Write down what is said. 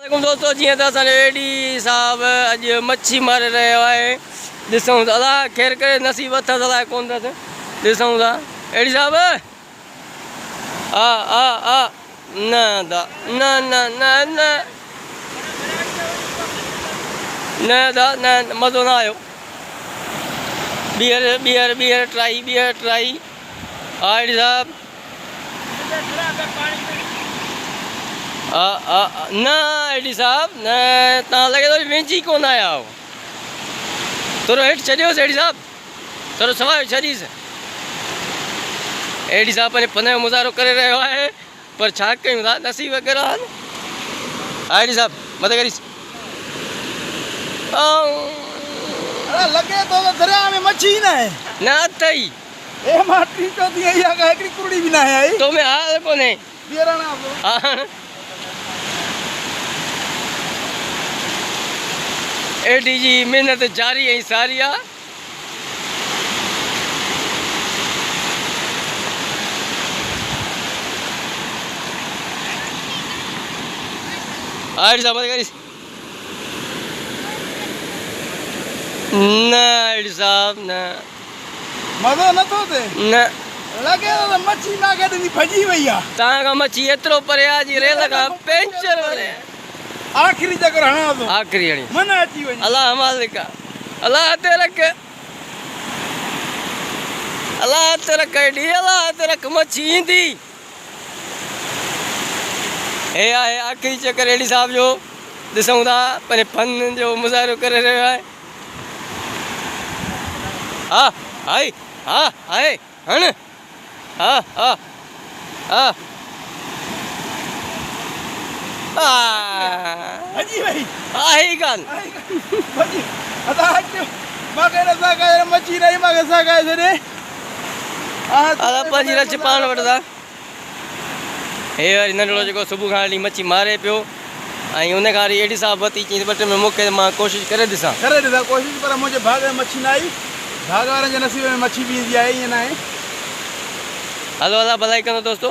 दोस्तों जी तो एडी साहब अज मच्छी मारे रहे है ॾिसूं था अला खैर करे नसीब अथसि अला कोन अथसि ॾिसूं था एडी साहब आ आ आ न दा न न न न न दा न मज़ो ना आयो ॿीहर ॿीहर ॿीहर ट्राई हा एडी साहब न एडी साहब न तव्हां लॻे थो वेंची कोन आया हो थोरो हेठि छॾियोसि एडी साहब थोरो सवाइ छॾीसि एडी साहब पंहिंजे पन जो मुज़ाहिरो करे रहियो आहे पर छा कयूं था नसीब वग़ैरह हा एडी साहब मदद करीस लगे तो दरिया में मच्छी न है न अथई ए माटी तो दिए या का एकड़ी कुरड़ी भी ना है आई तो में हाल कोने बियराना हाँ एडी जी मेहनत जारी है सारी आ एडी साहब मदद करीस न एडी साहब न मज़ो न तो दे न लगे तो मच्छी ना के दी भजी वैया तव्हां खां मच्छी एतिरो परे आहे जी रेल खां पेंचर वरे आखिरी जगह हणा तो आखिरी हणी मन अची वई अल्लाह मालिक अल्लाह ते रख अल्लाह ते रख एडी अल्लाह ते रख मच्छी ईंदी हे आहे आखिरी चक्कर एडी साहब जो ॾिसूं था पंहिंजे फन जो मुज़ाहिरो करे रहियो आहे हा हाय हा आहे हण हा हा हा भजी वई आहे कान भजी अदा मगे न सका मच्छी नहीं मगे सका से अला पंहिंजी रच पाण वठंदा हे वरी नंढड़ो जेको सुबुह खां हली मच्छी मारे पियो ऐं उन खां वरी एडी साहब वती चई ॿ टे में मूंखे मां कोशिशि करे ॾिसां कोशिश पर मुझे भाग में मच्छी ना आई भाग वाले नसीब में मच्छी भी ईंदी आहे ईअं न आहे हलो अला भलाई कंदो दोस्तो।